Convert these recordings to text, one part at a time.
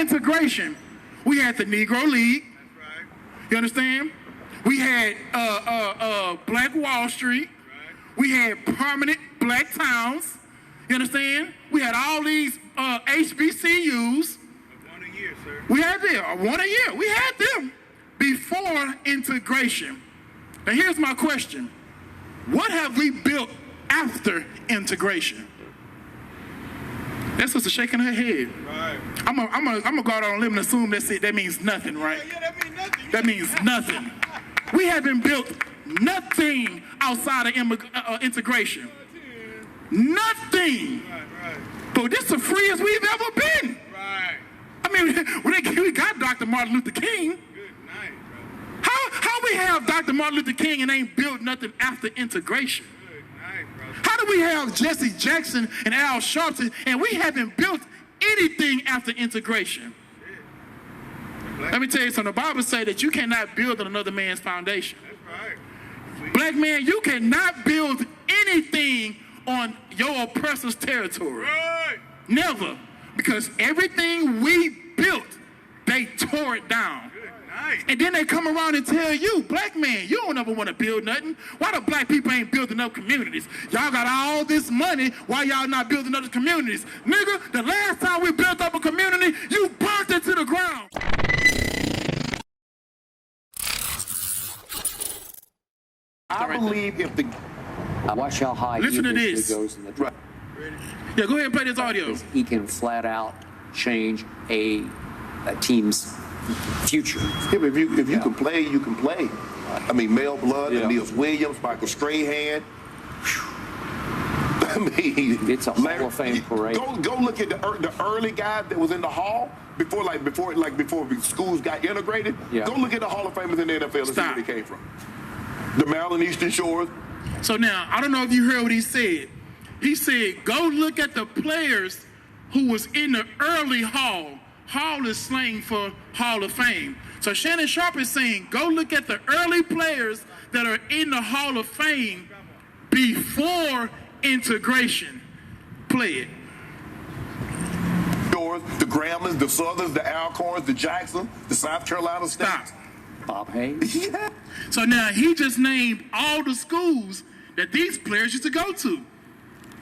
integration, we had the Negro League. That's right. You understand? We had Black Wall Street. Right. We had permanent black towns. You understand? We had all these HBCUs. One a year, sir. We had them, one a year. We had them before integration. Now here's my question. What have we built after integration? That's Sister shaking her head. Right. I'm gonna go out on a limb and assume that's it. That means nothing, right? Yeah, that means nothing. That means nothing. We haven't built nothing outside of integration. Nothing. Right. But this is the freest we've ever been. Right. I mean, we got Dr. Martin Luther King. Good night, brother. How we have Dr. Martin Luther King and ain't built nothing after integration? Good night, brother. How do we have Jesse Jackson and Al Sharpton and we haven't built anything after integration? Let me tell you something. The Bible says that you cannot build on another man's foundation. That's right. Black man, you cannot build anything on your oppressor's territory. Right. Never. Because everything we built, they tore it down. Good night. And then they come around and tell you, black man, you don't ever want to build nothing. Why the black people ain't building up communities? Y'all got all this money. Why y'all not building up the communities? Nigga, the last time we built up a community, you burnt it to the ground. I believe if the watch how high Listen to this. Goes in the right. Yeah, go ahead and play this audio. He can flat out change a team's future. Yeah, but if you can play, you can play. I mean, Mel Blount, Niels Williams, Michael Strahan. I mean, it's a Hall of Fame parade. Go look at the early guys that was in the Hall before schools got integrated. Yeah. Go look at the Hall of Famers in the NFL and see where they came from. The Maryland Eastern Shores. So now, I don't know if you heard what he said. He said, go look at the players who was in the early Hall. Hall is slang for Hall of Fame. So Shannon Sharpe is saying, go look at the early players that are in the Hall of Fame before integration. Play it. The Grambling, the Southerns, the Alcorns, the Jackson, the South Carolina State. Stop. Bob Hayes. Yeah. So now he just named all the schools that these players used to go to.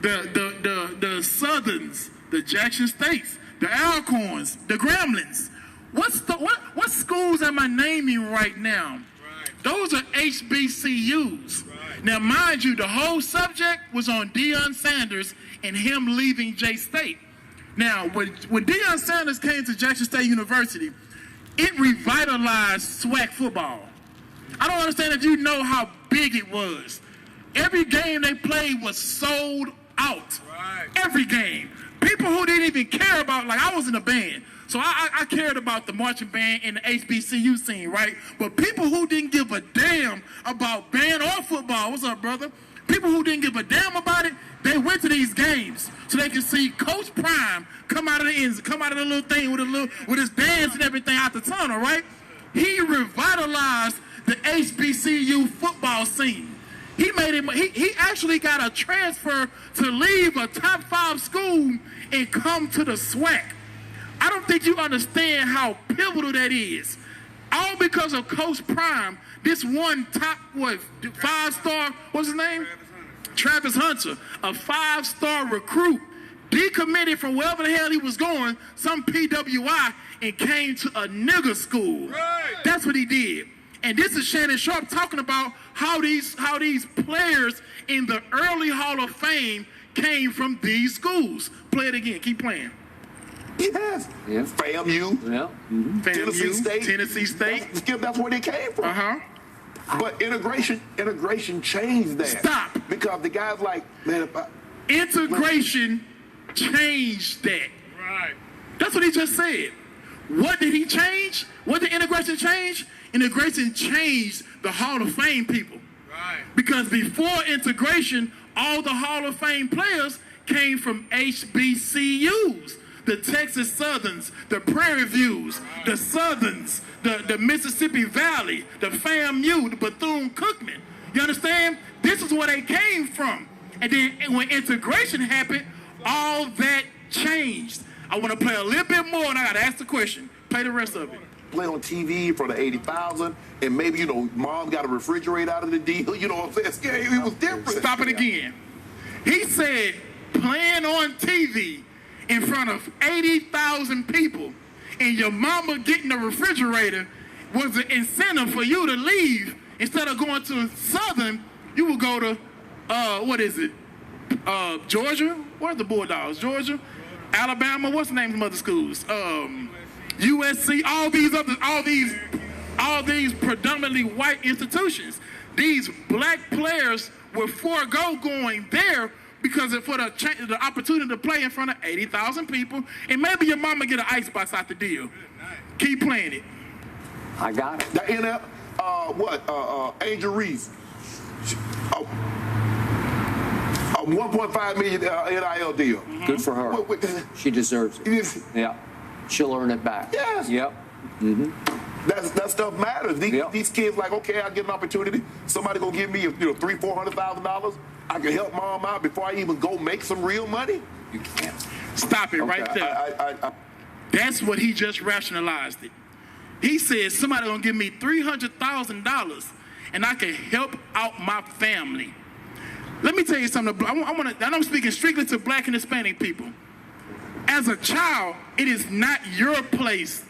The Southerns, the Jackson States, the Alcorns, the Gramblings. What schools am I naming right now? Right. Those are HBCUs. Right. Now, mind you, the whole subject was on Deion Sanders and him leaving J-State. Now, when Deion Sanders came to Jackson State University, it revitalized SWAC football. I don't understand if you know how big it was. Every game they played was sold out. Right. Every game. People who didn't even care about, like I was in a band, so I cared about the marching band and the HBCU scene, right? But people who didn't give a damn about band or football, what's up, brother? People who didn't give a damn about it, they went to these games so they could see Coach Prime come out of the ends, come out of the little thing with his dance and everything out the tunnel, right? He revitalized the HBCU football scene. He made it. He actually got a transfer to leave a top 5 school and come to the SWAC. I don't think you understand how pivotal that is. All because of Coach Prime, this one top 5-star, what's his name? Travis Hunter, a 5-star recruit, decommitted from wherever the hell he was going, some PWI, and came to a nigger school. Right. That's what he did. And this is Shannon Sharpe talking about how these players in the early Hall of Fame came from these schools. Play it again. Keep playing. Yes. Yeah. FAMU. Yeah. Mm-hmm. Tennessee State. That's where they came from. Uh-huh. But integration changed that. Stop. Because the guys like, man, Integration changed that. Right. That's what he just said. What did he change? What did integration change? Integration changed the Hall of Fame people. Right. Because before integration, all the Hall of Fame players came from HBCUs. The Texas Southerns, the Prairie Views, the Southerns, the Mississippi Valley, the FAMU, the Bethune-Cookman. You understand? This is where they came from. And then when integration happened, all that changed. I want to play a little bit more, and I got to ask the question. Play the rest of it. Play on TV for the 80,000, and maybe, you know, mom got a refrigerator out of the deal. You know what I'm saying? Yeah, it was different. Stop it again. He said playing on TV in front of 80,000 people and your mama getting a refrigerator was an incentive for you to leave. Instead of going to Southern, you would go to, Georgia? Where's the Bulldogs? Georgia? Alabama? What's the name of the other schools? USC, all these predominantly white institutions. These black players would forego going there because for the opportunity to play in front of 80,000 people, and maybe your mama get an icebox out the deal. Keep playing it. I got it. The Angel Reese. 1.5 million NIL deal. Good for her. She deserves it. Yeah. She'll earn it back. Yes. Yep. That stuff matters. These kids like, okay, I get an opportunity. Somebody gonna give me, $300,000-$400,000. I can help mom out before I even go make some real money. You can't. Stop it right there. That's what he just rationalized it. He said somebody gonna give me $300,000 and I can help out my family. Let me tell you something. I'm speaking strictly to black and Hispanic people. As a child, it is not your place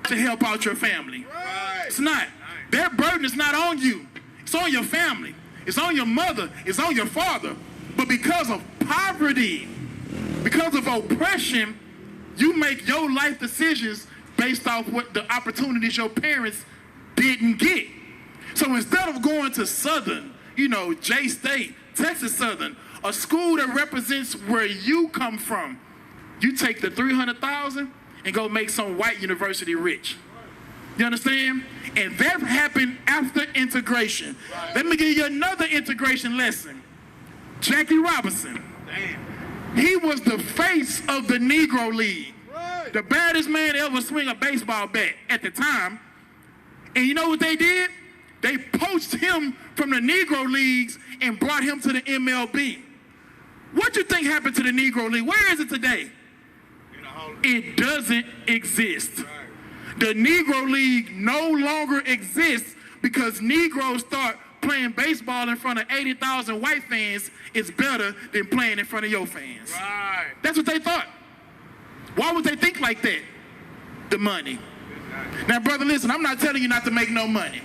to help out your family. Right. It's not. That burden is not on you. It's on your family. It's on your mother. It's on your father. But because of poverty, because of oppression, you make your life decisions based off what the opportunities your parents didn't get. So instead of going to Southern, J-State, Texas Southern, a school that represents where you come from, you take the $300,000 and go make some white university rich. You understand? And that happened after integration. Right. Let me give you another integration lesson. Jackie Robinson. Damn. He was the face of the Negro League. Right. The baddest man to ever swing a baseball bat at the time. And you know what they did? They poached him from the Negro Leagues and brought him to the MLB. What you think happened to the Negro League? Where is it today? It doesn't exist. Right. The Negro League no longer exists because Negroes thought playing baseball in front of 80,000 white fans is better than playing in front of your fans. Right. That's what they thought. Why would they think like that? The money. Now, brother, listen, I'm not telling you not to make no money.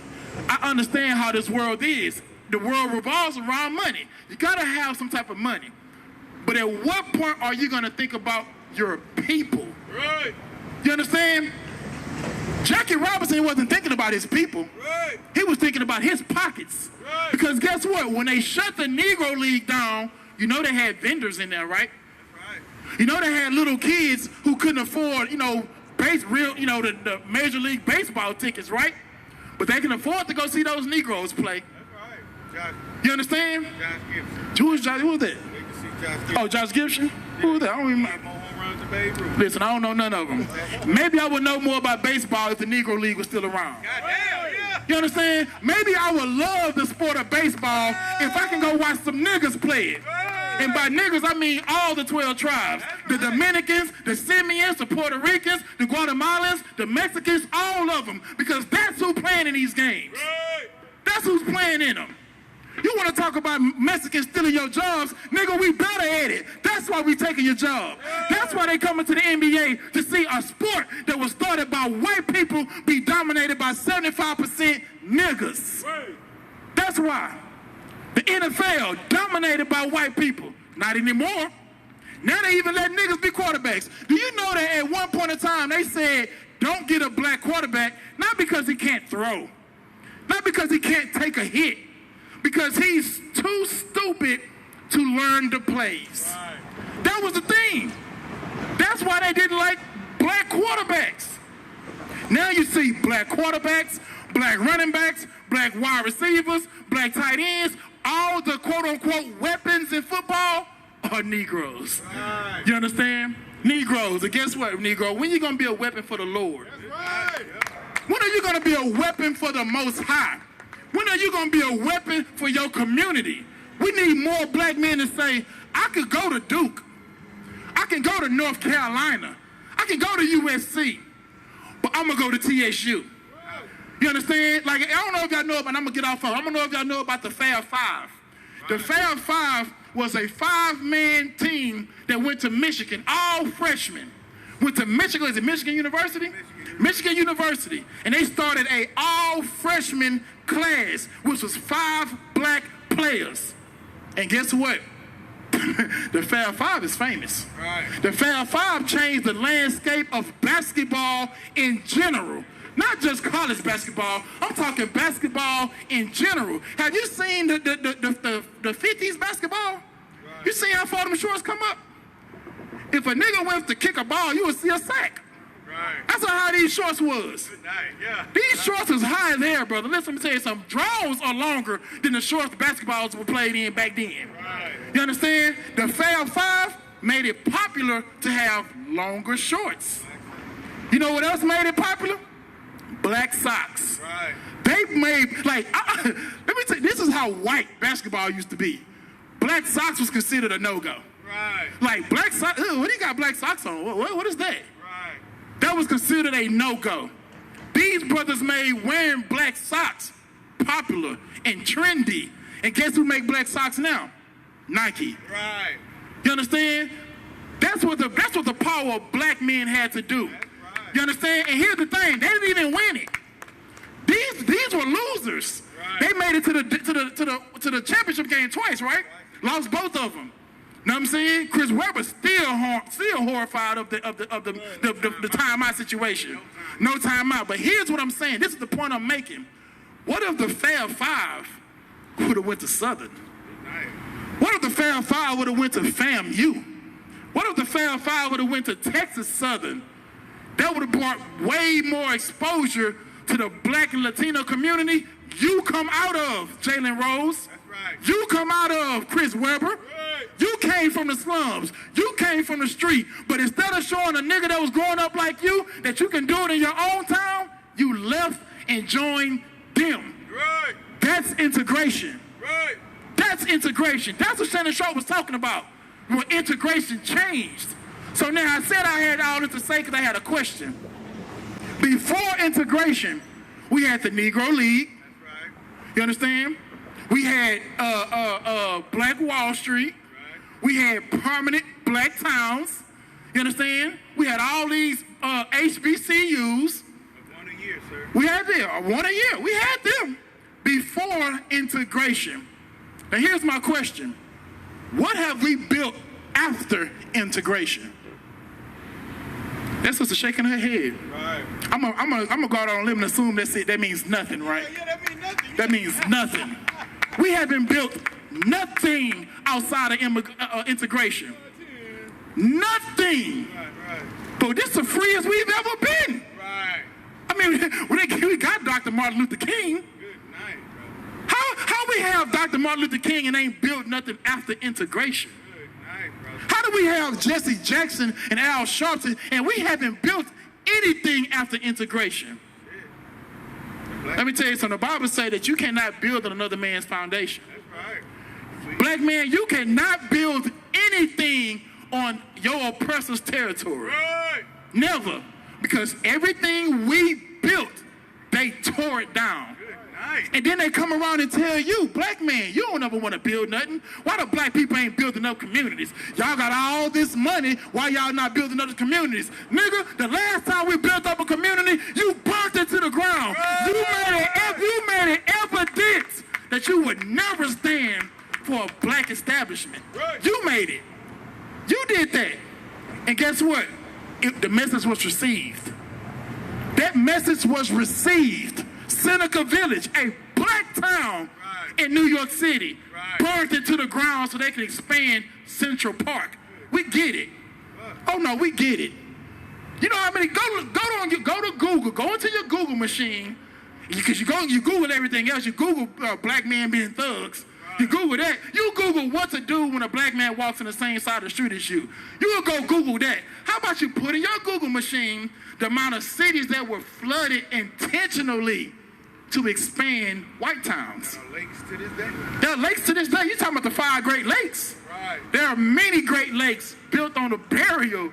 I understand how this world is. The world revolves around money. You got to have some type of money. But at what point are you going to think about your people? Right. You understand? Jackie Robinson wasn't thinking about his people. Right. He was thinking about his pockets. Right. Because guess what? When they shut the Negro League down, they had vendors in there, right? Right. They had little kids who couldn't afford, the Major League Baseball tickets, right? But they can afford to go see those Negroes play. That's right. You understand? Josh Gibson. Who was Josh? Who was that? We can see Josh Gibson. Oh, Josh Gibson? Who was that? I don't even More home runs than Babe Ruth. Listen, I don't know none of them. Maybe I would know more about baseball if the Negro League was still around. Goddamn, yeah. You understand? Maybe I would love the sport of baseball if I can go watch some niggas play it. And by niggas, I mean all the 12 tribes. The Dominicans, the Simians, the Puerto Ricans, the Guatemalans, the Mexicans, all of them. Because that's who's playing in these games. Right. That's who's playing in them. You want to talk about Mexicans stealing your jobs? Nigga, we better at it. That's why we taking your job. That's why they coming to the NBA to see a sport that was started by white people be dominated by 75% niggas. Right. That's why. The NFL dominated by white people. Not anymore. Now they even let niggas be quarterbacks. Do you know that at one point in time they said, don't get a black quarterback, not because he can't throw, not because he can't take a hit, because he's too stupid to learn the plays. Right. That was the thing. That's why they didn't like black quarterbacks. Now you see black quarterbacks, black running backs, black wide receivers, black tight ends, all the quote-unquote weapons in football are Negroes. Right. You understand? Negroes. And guess what, Negro? When you going to be a weapon for the Lord? That's right. When are you going to be a weapon for the Most High? When are you going to be a weapon for your community? We need more black men to say, I could go to Duke. I can go to North Carolina. can go to USC, but I'm going to go to TSU. You understand? Like, I don't know if y'all know about, I'm going to get off of, I don't know if y'all know about the Fab Five. The Fab Five was a 5-man team that went to Michigan, all freshmen. Went to Michigan, is it Michigan University? Michigan University. And they started a all-freshman class, which was 5 black players. And guess what? The Fab Five is famous. Right. The Fab Five changed the landscape of basketball in general. Not just college basketball. I'm talking basketball in general. Have you seen the 50s basketball? Right. You see how far them shorts come up? If a nigga went to kick a ball, you would see a sack. Right. That's how these shorts was. Good night. Yeah. These shorts is high there, brother. Listen, let me tell you something. Draws are longer than the shorts the basketballs were played in back then. Right. You understand? The Fab Five made it popular to have longer shorts. You know what else made it popular? Black socks. Right. They made, like, let me tell you, this is how white basketball used to be. Black socks was considered a no-go. Right. Like, black socks, what do you got black socks on? What is that? Right. That was considered a no-go. These brothers made wearing black socks popular and trendy. And guess who make black socks now? Nike. Right. You understand? That's what the power of black men had to do. That's right. You understand? And here's the thing: they didn't even win it. These were losers. Right. They made it to the championship game twice, right? Lost both of them. Know what I'm saying? Chris Webber still horrified of the timeout situation. No timeout. But here's what I'm saying. This is the point I'm making. What if the Fab Five would have went to Southern? What if the Fab Five would have went to FAMU? What if the Fab Five would have went to Texas Southern? That would have brought way more exposure to the black and Latino community. You come out of Jalen Rose. That's right. You come out of Chris Webber. Right. You came from the slums. You came from the street. But instead of showing a nigga that was growing up like you that you can do it in your own town, you left and joined them. Right. That's integration. Right. That's integration. That's what Shannon Sharp was talking about when integration changed. So now I said I had all this to say because I had a question. Before integration, we had the Negro League. That's right. You understand? We had Black Wall Street. Right. We had permanent black towns. You understand? We had all these HBCUs. One a year, sir. We had them. One a year. We had them before integration. Now here's my question. What have we built after integration? That's just shaking her head. Right. I'm gonna go out on a limb and assume that's it. That means nothing, right? Yeah, that means nothing. That means nothing. We haven't built nothing outside of integration. Nothing. Right, right. But this is the freest we've ever been. Right. I mean, we got Dr. Martin Luther King. Good night, brother. How we have Dr. Martin Luther King and ain't built nothing after integration? Good night, brother. How do we have Jesse Jackson and Al Sharpton and we haven't built anything after integration? Let me tell you something. The Bible says that you cannot build on another man's foundation. That's right. Black man, you cannot build anything on your oppressor's territory. Right. Never. Because everything we built, they tore it down. Good night. And then they come around and tell you, black man, you don't ever want to build nothing. Why the black people ain't building up communities? Y'all got all this money. Why y'all not building up the communities? Nigga, the last time we built up a community, you burnt it to the ground. Right. You made it evident that you would never stand for a black establishment. Right. You made it. You did that. And guess what? The message was received. That message was received. Seneca Village, a black town in New York City, burned it to the ground so they could expand Central Park. We get it. Oh no, we get it. You know how many? Go to Google. Go into your Google machine because you Google everything else. You Google black men being thugs. You Google that. You Google what to do when a black man walks in the same side of the street as you. You will go Google that. How about you put in your Google machine the amount of cities that were flooded intentionally to expand white towns? There are lakes to this day. There are lakes to this day. You're talking about the 5 Great Lakes. Right. There are many Great Lakes built on the burial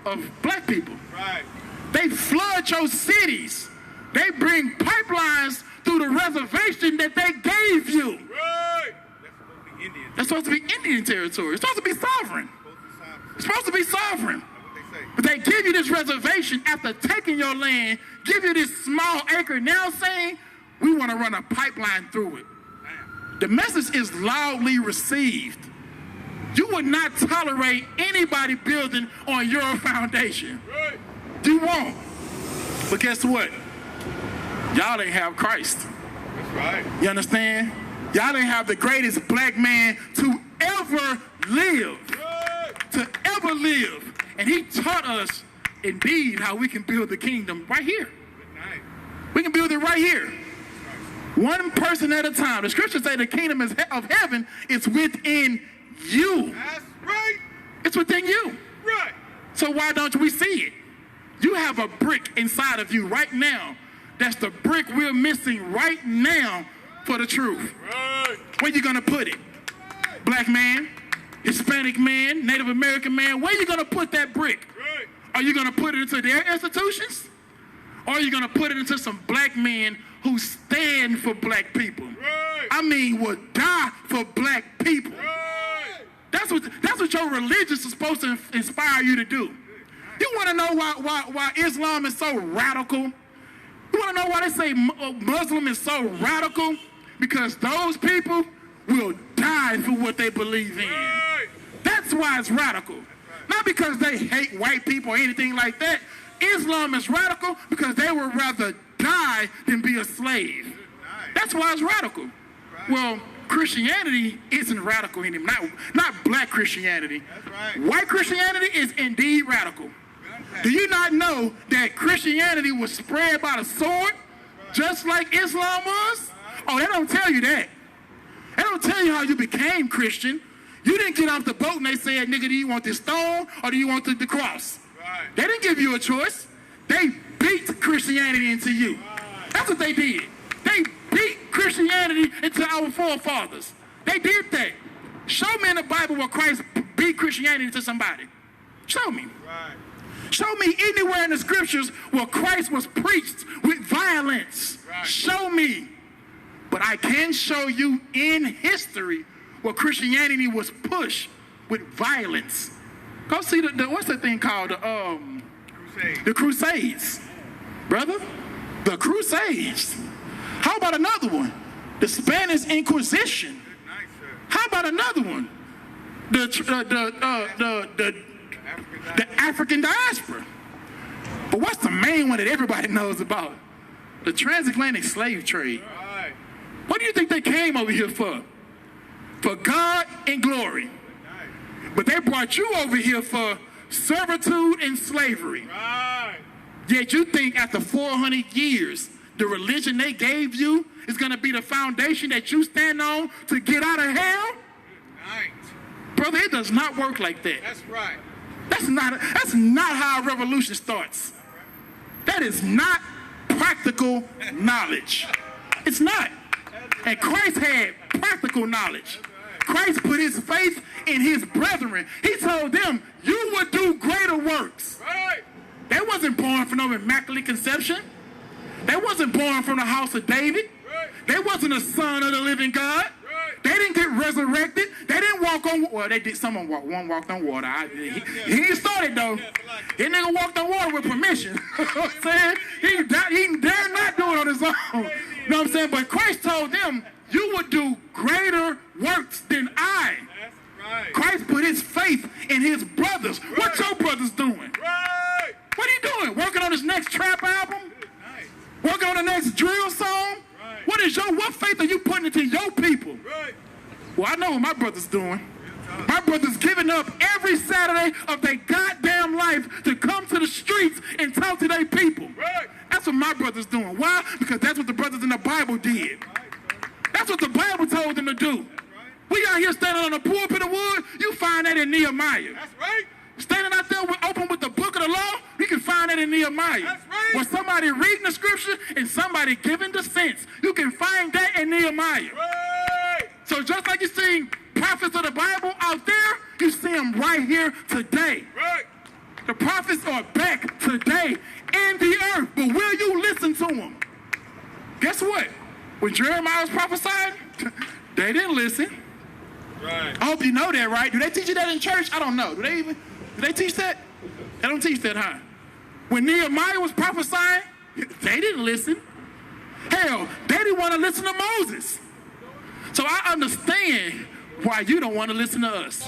of black people. Right. They flood your cities. They bring pipelines through the reservation that they gave you. Right. That's supposed to be Indian. That's supposed to be Indian territory. It's supposed to be sovereign. It's supposed to be sovereign. That's what they say. But they give you this reservation after taking your land, give you this small acre, now saying, we want to run a pipeline through it. Damn. The message is loudly received. You would not tolerate anybody building on your foundation. Right. You won't. But guess what? Y'all ain't have Christ. That's right. You understand? Y'all ain't have the greatest black man to ever live. Right. To ever live. And he taught us, indeed, how we can build the kingdom right here. Good night. We can build it right here. One person at a time. The scriptures say the kingdom of heaven is within you. That's right. It's within you. Right. So why don't we see it? You have a brick inside of you right now. That's the brick we're missing right now for the truth. Right. Where you gonna put it? Black man, Hispanic man, Native American man, where you gonna put that brick? Right. Are you gonna put it into their institutions? Or are you gonna put it into some black men who stand for black people? Right. I mean, would die for black people. Right. That's what your religion is supposed to inspire you to do. You want to know why Islam is so radical? You want to know why they say Muslim is so radical? Because those people will die for what they believe in. Right. That's why it's radical. Not because they hate white people or anything like that. Islam is radical because they would rather die than be a slave. That's why it's radical. Well, Christianity isn't radical anymore. Not black Christianity. That's right. White Christianity is indeed radical. Do you not know that Christianity was spread by the sword, just like Islam was? Oh, they don't tell you that. They don't tell you how you became Christian. You didn't get off the boat and they said, nigga, do you want this stone or do you want the cross? Right. They didn't give you a choice. They beat Christianity into you. That's what they did. They beat Christianity into our forefathers. They did that. Show me in the Bible where Christ beat Christianity into somebody. Show me. Right. Show me anywhere in the scriptures where Christ was preached with violence. Right. Show me. But I can show you in history where Christianity was pushed with violence. Go see what's that thing called? Crusade. The Crusades. Brother, the Crusades. How about another one? The Spanish Inquisition. Good night, sir. How about another one? The African diaspora. But what's the main one that everybody knows about? The transatlantic slave trade. Right. What do you think they came over here for? For God and glory. But they brought you over here for servitude and slavery. Right. Yet you think after 400 years, the religion they gave you is going to be the foundation that you stand on to get out of hell? Night. Brother, it does not work like that. That's right. That's not how a revolution starts. That is not practical knowledge. It's not. And Christ had practical knowledge. Christ put his faith in his brethren. He told them, you would do greater works. Right. They wasn't born from no immaculate conception. They wasn't born from the house of David. Right. They wasn't a son of the living God. Right. They didn't get resurrected. They didn't walk on, well, they did, someone walked, one walked on water. He didn't start it though. That nigga walked on water with permission. You know what I'm saying? He dare not do it on his own. You know what I'm saying? But Christ told them, you would do greater works than I. That's right. Christ put his faith in his brothers. Right. What your brothers doing? Right. What are you doing? Working on his next trap album? Good night. Working on the next drill song? Right. What faith are you putting into your people? Right. Well, I know what my brother's doing. My brother's giving up every Saturday of their goddamn life to come to the streets and talk to their people. Right. That's what my brother's doing. Why? Because that's what the brothers in the Bible did. That's what the Bible told them to do. We out here standing on a pulpit of wood, you find that in Nehemiah. That's right. Standing out there open with the book of the law, you can find that in Nehemiah. That's right. When somebody reading the scripture and somebody giving the sense, you can find that in Nehemiah. Right. So just like you see prophets of the Bible out there, you see them right here today. Right. The prophets are back today in the earth, but will you listen to them? Guess what? When Jeremiah was prophesying, they didn't listen. Right. I hope you know that, right? Do they teach you that in church? I don't know. Do they teach that? They don't teach that, huh? When Nehemiah was prophesying, they didn't listen. Hell, they didn't want to listen to Moses. So I understand why you don't want to listen to us.